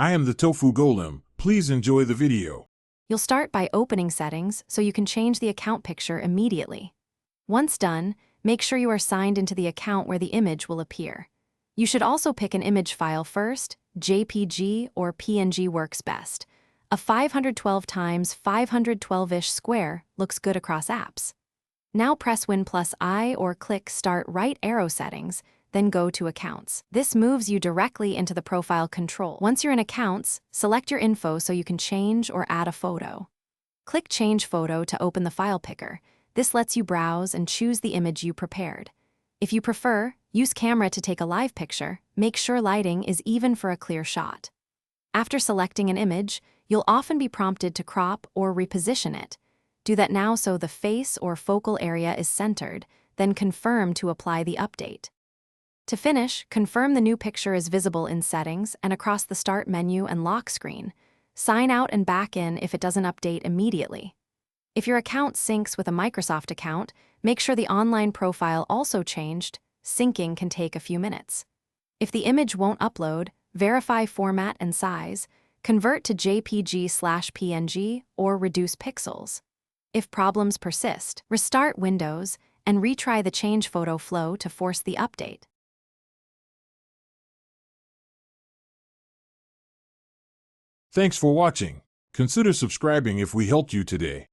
I am the Tofu Golem. Please enjoy the video. You'll start by opening settings so you can change the account picture immediately. Once done, make sure you are signed into the account where the image will appear. You should also pick an image file first. JPG or PNG works best. A 512 times 512-ish square looks good across apps. Now press Win+I or click Start Right Arrow Settings, then go to Accounts. This moves you directly into the profile control. Once you're in Accounts, select your info so you can change or add a photo. Click Change Photo to open the file picker. This lets you browse and choose the image you prepared. If you prefer, use camera to take a live picture. Make sure lighting is even for a clear shot. After selecting an image, you'll often be prompted to crop or reposition it. Do that now so the face or focal area is centered, then confirm to apply the update. To finish, confirm the new picture is visible in Settings and across the Start menu and lock screen. Sign out and back in if it doesn't update immediately. If your account syncs with a Microsoft account, make sure the online profile also changed. Syncing can take a few minutes. If the image won't upload, verify format and size, convert to JPG/PNG, or reduce pixels. If problems persist, restart Windows and retry the change photo flow to force the update. Thanks for watching. Consider subscribing if we helped you today.